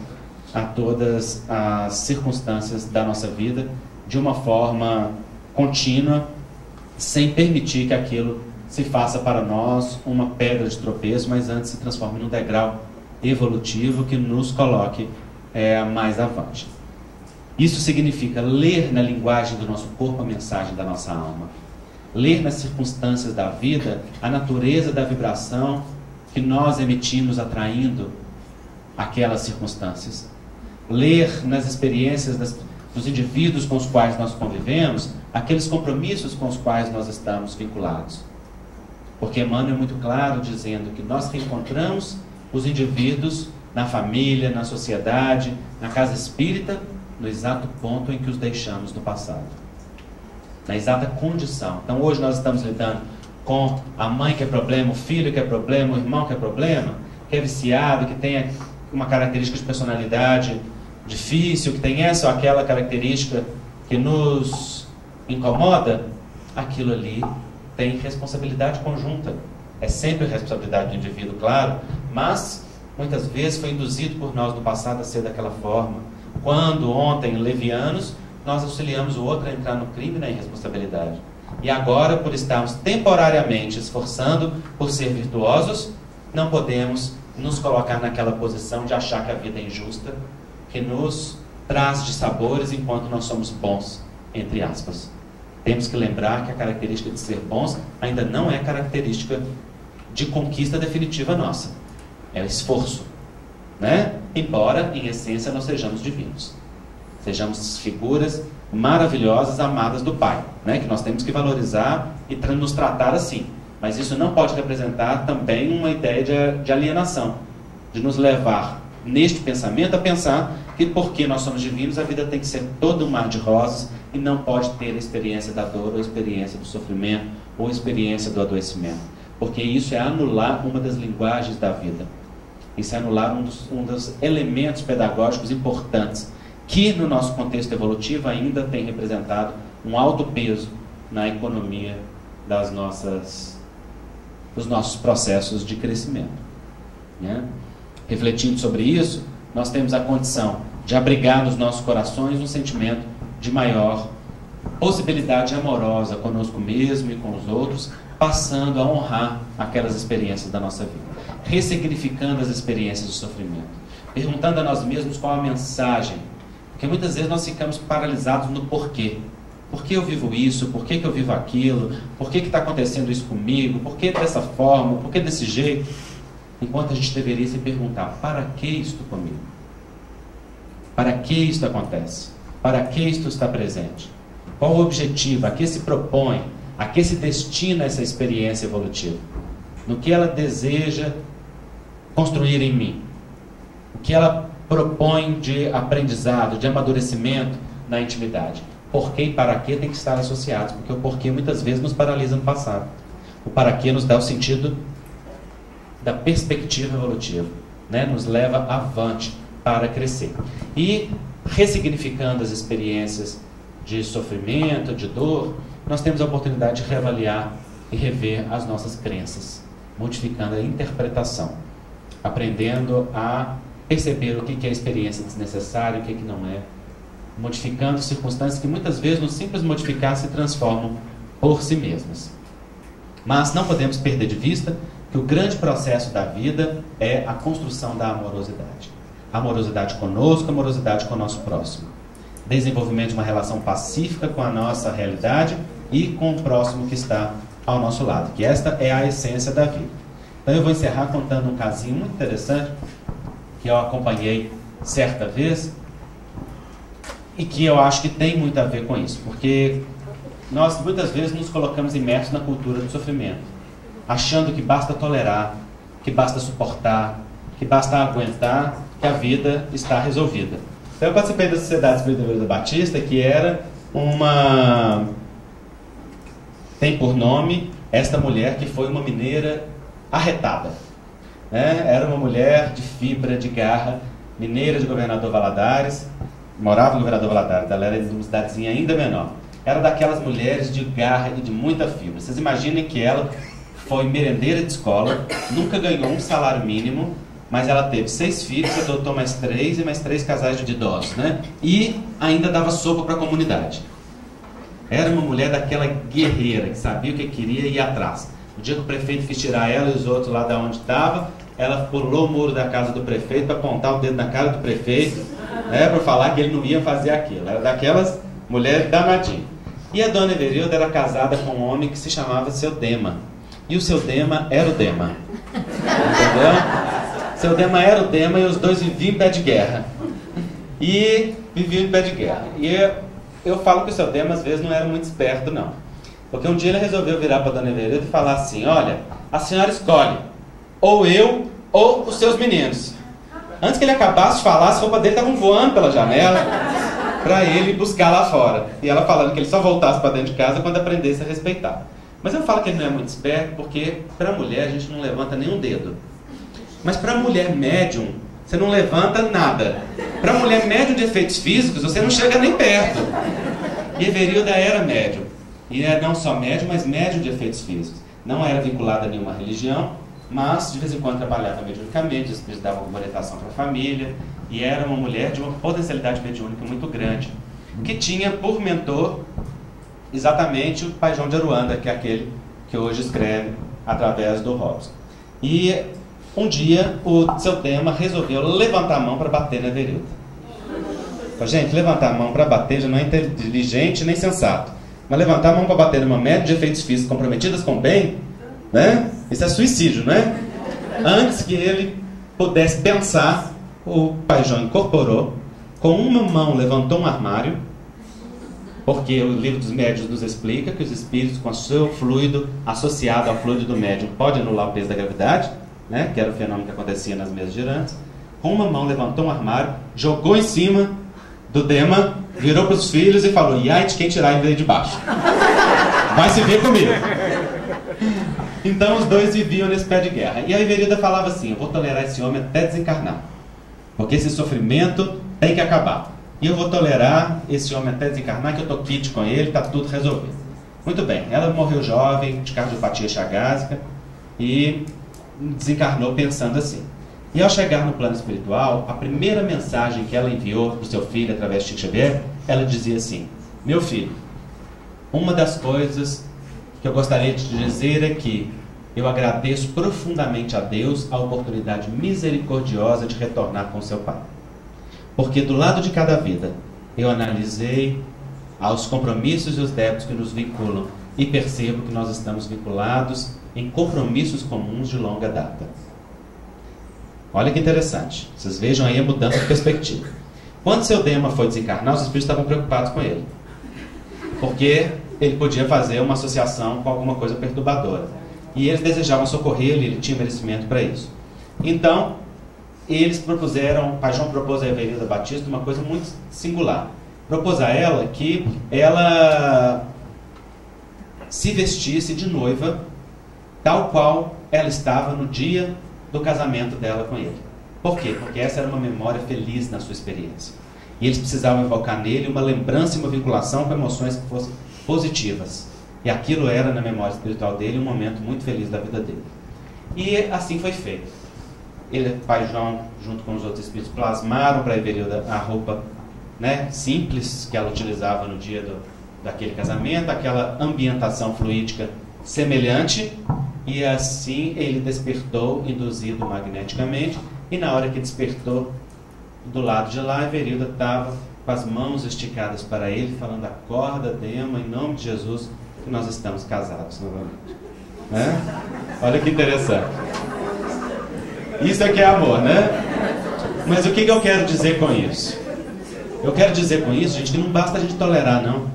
a todas as circunstâncias da nossa vida de uma forma contínua, sem permitir que aquilo se faça para nós uma pedra de tropeço, mas antes se transforme num degrau evolutivo que nos coloque mais avante. Isso significa ler na linguagem do nosso corpo a mensagem da nossa alma. Ler nas circunstâncias da vida a natureza da vibração que nós emitimos atraindo aquelas circunstâncias. Ler nas experiências dos indivíduos com os quais nós convivemos, aqueles compromissos com os quais nós estamos vinculados. Porque Emmanuel é muito claro dizendo que nós reencontramos os indivíduos na família, na sociedade, na casa espírita, no exato ponto em que os deixamos no passado. Na exata condição. Então hoje nós estamos lidando com a mãe que é problema, o filho que é problema, o irmão que é problema, que é viciado, que tem uma característica de personalidade difícil, que tem essa ou aquela característica que nos incomoda. Aquilo ali tem responsabilidade conjunta. É sempre responsabilidade do indivíduo, claro, mas muitas vezes foi induzido por nós no passado a ser daquela forma. Quando ontem, levianos, nós auxiliamos o outro a entrar no crime e na irresponsabilidade. E agora, por estarmos temporariamente esforçando por ser virtuosos, não podemos nos colocar naquela posição de achar que a vida é injusta, que nos traz dissabores enquanto nós somos bons, entre aspas. Temos que lembrar que a característica de ser bons ainda não é característica de conquista definitiva nossa. É o esforço, né? Embora, em essência, nós sejamos divinos. Sejamos figuras maravilhosas, amadas do Pai, né? Que nós temos que valorizar e nos tratar assim. Mas isso não pode representar também uma ideia de alienação, de nos levar, neste pensamento, a pensar que porque nós somos divinos, a vida tem que ser todo um mar de rosas e não pode ter a experiência da dor, ou a experiência do sofrimento, ou a experiência do adoecimento. Porque isso é anular uma das linguagens da vida. Isso é anular um dos elementos pedagógicos importantes que no nosso contexto evolutivo ainda tem representado um alto peso na economia dos nossos processos de crescimento, né? Refletindo sobre isso, nós temos a condição de abrigar nos nossos corações um sentimento de maior possibilidade amorosa conosco mesmo e com os outros, passando a honrar aquelas experiências da nossa vida, ressignificando as experiências do sofrimento, perguntando a nós mesmos qual a mensagem, porque muitas vezes nós ficamos paralisados no porquê. Por que eu vivo isso? Por que eu vivo aquilo? Por que está acontecendo isso comigo? Por que dessa forma? Por que desse jeito? Enquanto a gente deveria se perguntar, para que isto comigo? Para que isto acontece? Para que isto está presente? Qual o objetivo? A que se propõe? A que se destina essa experiência evolutiva? No que ela deseja construir em mim? O que ela propõe de aprendizado, de amadurecimento na intimidade? Porquê e para que tem que estar associados, porque o porquê muitas vezes nos paralisa no passado. O para que nos dá o sentido da perspectiva evolutiva, né? Nos leva avante para crescer. E ressignificando as experiências de sofrimento, de dor, nós temos a oportunidade de reavaliar e rever as nossas crenças, modificando a interpretação, aprendendo a perceber o que é experiência desnecessária, o que não é, modificando circunstâncias que muitas vezes, no simples modificar, se transformam por si mesmas. Mas não podemos perder de vista que o grande processo da vida é a construção da amorosidade. Amorosidade conosco, amorosidade com o nosso próximo. Desenvolvimento de uma relação pacífica com a nossa realidade e com o próximo que está ao nosso lado, que esta é a essência da vida. Então eu vou encerrar contando um casinho muito interessante que eu acompanhei certa vez e que eu acho que tem muito a ver com isso, porque nós muitas vezes nos colocamos imersos na cultura do sofrimento, achando que basta tolerar, que basta suportar, que basta aguentar, que a vida está resolvida. Então eu participei da Sociedade Espírita da Batista, que era uma... tem por nome esta mulher que foi uma mineira arretada, né? Era uma mulher de fibra, de garra, mineira de Governador Valadares, morava no Governador Valadares, ela era de uma cidadezinha ainda menor. Era daquelas mulheres de garra e de muita fibra. Vocês imaginem que ela foi merendeira de escola, nunca ganhou um salário mínimo, mas ela teve 6 filhos, adotou mais 3 e mais 3 casais de idosos, né? E ainda dava sopa para a comunidade. Era uma mulher daquela guerreira, que sabia o que queria e ia atrás. No dia que o prefeito quis tirar ela e os outros lá de onde estava, ela pulou o muro da casa do prefeito para apontar o dedo na cara do prefeito, né, para falar que ele não ia fazer aquilo. Era daquelas mulheres danadinhas. E a dona Everilda era casada com um homem que se chamava Seu Dema. E o Seu Dema era o Dema. Entendeu? Seu Dema era o Dema e os dois viviam em pé de guerra. E viviam em pé de guerra. E eu falo que o Seu Dema às vezes não era muito esperto, não. Porque um dia ele resolveu virar para a dona Everilda e falar assim: olha, a senhora escolhe, ou eu ou os seus meninos. Antes que ele acabasse de falar, as roupas dele estavam voando pela janela para ele buscar lá fora. E ela falando que ele só voltasse para dentro de casa quando aprendesse a respeitar. Mas eu falo que ele não é muito esperto porque para a mulher a gente não levanta nenhum dedo. Mas para a mulher médium, você não levanta nada. Para a mulher médium de efeitos físicos, você não chega nem perto. E Everilda era médium. E era não só médium, mas médium de efeitos físicos. Não era vinculada a nenhuma religião, mas de vez em quando trabalhava mediunicamente, os espíritos davam uma orientação para a família. E era uma mulher de uma potencialidade mediúnica muito grande, que tinha por mentor exatamente o Pai João de Aruanda, que é aquele que hoje escreve através do Robson. E um dia o Seu Dema resolveu levantar a mão para bater na Everilda. Gente, levantar a mão para bater já não é inteligente nem sensato. Mas levantar a mão para bater numa média de efeitos físicos comprometidas com o bem, né? Isso é suicídio, né? Antes que ele pudesse pensar, o Pai João incorporou, com uma mão levantou um armário, porque o livro dos médiuns nos explica que os espíritos com o seu fluido associado ao fluido do médium pode anular o peso da gravidade, né? Que era o fenômeno que acontecia nas mesas girantes. Com uma mão levantou um armário, jogou em cima do Dema, virou para os filhos e falou: e ai de quem tirar ele daí de baixo, vai se ver comigo. Então os dois viviam nesse pé de guerra. E a Everilda falava assim: eu vou tolerar esse homem até desencarnar, porque esse sofrimento tem que acabar. E eu vou tolerar esse homem até desencarnar, que eu estou quite com ele, está tudo resolvido. Muito bem, ela morreu jovem, de cardiopatia chagásica, e desencarnou pensando assim. E ao chegar no plano espiritual, a primeira mensagem que ela enviou para o seu filho através de Chico Xavier, ela dizia assim: meu filho, uma das coisas que eu gostaria de te dizer é que eu agradeço profundamente a Deus a oportunidade misericordiosa de retornar com seu pai. Porque do lado de cada vida, eu analisei aos compromissos e os débitos que nos vinculam e percebo que nós estamos vinculados em compromissos comuns de longa data. Olha que interessante. Vocês vejam aí a mudança de perspectiva. Quando Seu Dema foi desencarnar, os espíritos estavam preocupados com ele, porque ele podia fazer uma associação com alguma coisa perturbadora. E eles desejavam socorrê-lo e ele tinha merecimento para isso. Então, eles propuseram, o Pai João propôs a Everilda Batista uma coisa muito singular. Propôs a ela que ela se vestisse de noiva, tal qual ela estava no dia do casamento dela com ele. Por quê? Porque essa era uma memória feliz na sua experiência. E eles precisavam evocar nele uma lembrança e uma vinculação com emoções que fossem positivas. E aquilo era, na memória espiritual dele, um momento muito feliz da vida dele. E assim foi feito. Ele, Pai João, junto com os outros espíritos, plasmaram para a Everilda a roupa, né, simples que ela utilizava no dia daquele casamento, aquela ambientação fluídica semelhante. E assim ele despertou, induzido magneticamente, e na hora que despertou, do lado de lá, a Everilda estava com as mãos esticadas para ele, falando: acorda, Dema, em nome de Jesus, que nós estamos casados novamente. Né? Olha que interessante. Isso é que é amor, né? Mas o que eu quero dizer com isso? Eu quero dizer com isso, gente, que não basta a gente tolerar, não.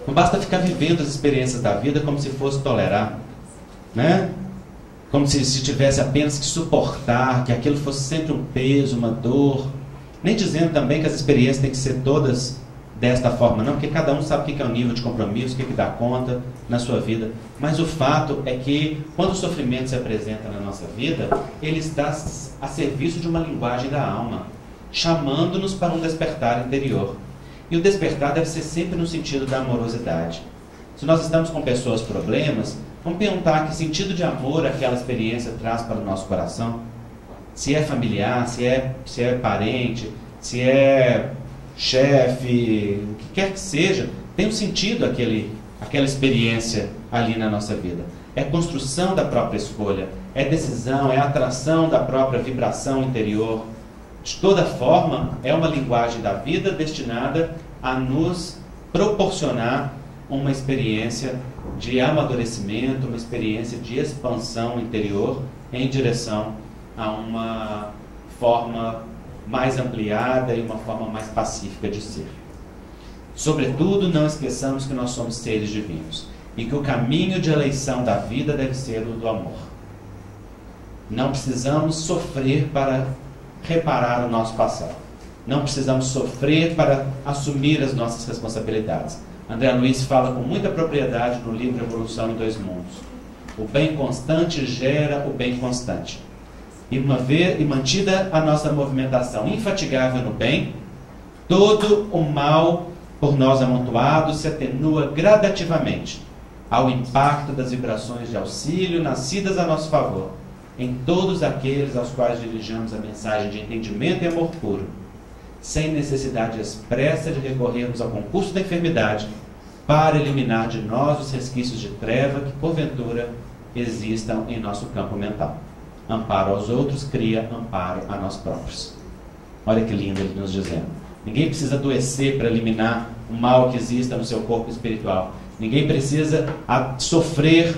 Não basta ficar vivendo as experiências da vida como se fosse tolerar, né? Como se tivesse apenas que suportar, que aquilo fosse sempre um peso, uma dor. Nem dizendo também que as experiências têm que ser todas desta forma, não, porque cada um sabe o que é o nível de compromisso, o que dá conta na sua vida. Mas o fato é que quando o sofrimento se apresenta na nossa vida, ele está a serviço de uma linguagem da alma. chamando-nos para um despertar interior. E o despertar deve ser sempre no sentido da amorosidade. Se nós estamos com pessoas problemas, vamos perguntar que sentido de amor aquela experiência traz para o nosso coração. Se é familiar, se é parente, se é chefe, o que quer que seja, tem um sentido aquela experiência ali na nossa vida. É construção da própria escolha, é decisão, é atração da própria vibração interior. De toda forma, é uma linguagem da vida destinada a nos proporcionar uma experiência de amadurecimento, uma experiência de expansão interior em direção a uma forma mais ampliada e uma forma mais pacífica de ser. Sobretudo, não esqueçamos que nós somos seres divinos e que o caminho de eleição da vida deve ser o do amor. Não precisamos sofrer para reparar o nosso passado. Não precisamos sofrer para assumir as nossas responsabilidades. André Luiz fala com muita propriedade no livro Evolução em Dois Mundos. O bem constante gera o bem constante. E mantida a nossa movimentação infatigável no bem, todo o mal por nós amontoado se atenua gradativamente ao impacto das vibrações de auxílio nascidas a nosso favor, em todos aqueles aos quais dirigamos a mensagem de entendimento e amor puro, sem necessidade expressa de recorrermos ao concurso da enfermidade para eliminar de nós os resquícios de treva que, porventura, existam em nosso campo mental. Amparo aos outros cria amparo a nós próprios. Olha que lindo ele nos dizendo. Ninguém precisa adoecer para eliminar o mal que exista no seu corpo espiritual. Ninguém precisa sofrer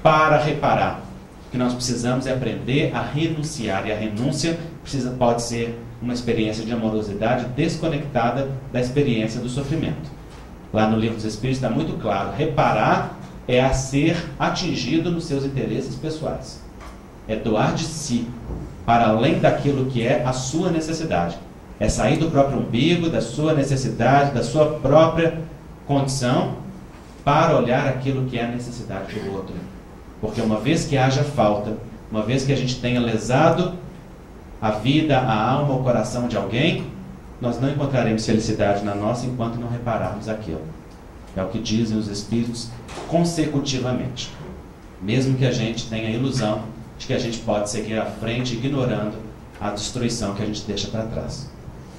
para reparar. O que nós precisamos é aprender a renunciar. E a renúncia pode ser uma experiência de amorosidade desconectada da experiência do sofrimento. Lá no Livro dos Espíritos está muito claro. Reparar é a ser atingido nos seus interesses pessoais. É doar de si para além daquilo que é a sua necessidade. É sair do próprio umbigo, da sua necessidade, da sua própria condição, para olhar aquilo que é a necessidade do outro. Porque uma vez que haja falta, uma vez que a gente tenha lesado a vida, a alma, o coração de alguém, nós não encontraremos felicidade na nossa enquanto não repararmos aquilo. É o que dizem os Espíritos consecutivamente. Mesmo que a gente tenha a ilusão de que a gente pode seguir à frente ignorando a destruição que a gente deixa para trás,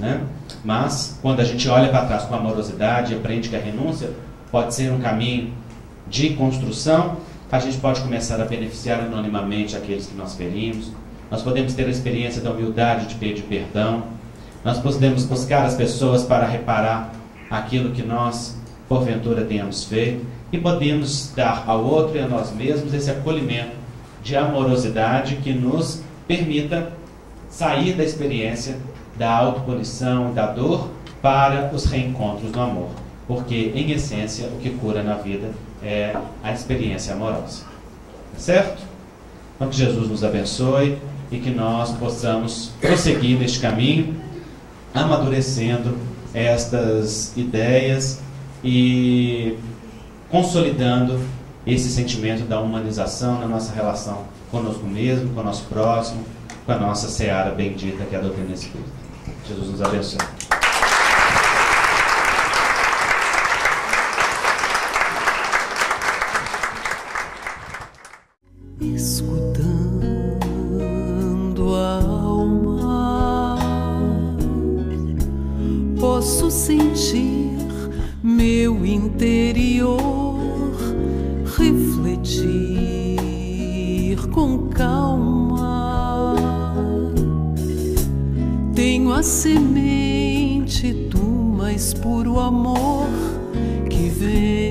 né? Mas quando a gente olha para trás com amorosidade e aprende que a renúncia pode ser um caminho de construção, a gente pode começar a beneficiar anonimamente aqueles que nós ferimos. Nós podemos ter a experiência da humildade de pedir perdão. Nós podemos buscar as pessoas para reparar aquilo que nós porventura tenhamos feito, e podemos dar ao outro e a nós mesmos esse acolhimento de amorosidade que nos permita sair da experiência da autopunição, da dor, para os reencontros no amor. Porque, em essência, o que cura na vida é a experiência amorosa. Certo? Então, que Jesus nos abençoe e que nós possamos prosseguir neste caminho, amadurecendo estas ideias e consolidando esse sentimento da humanização na nossa relação conosco mesmo, com o nosso próximo, com a nossa seara bendita que é a doutrina espírita. Jesus nos abençoe. Escutando a alma, posso sentir meu interior refletir com calma. Tenho a semente do mais puro amor que vem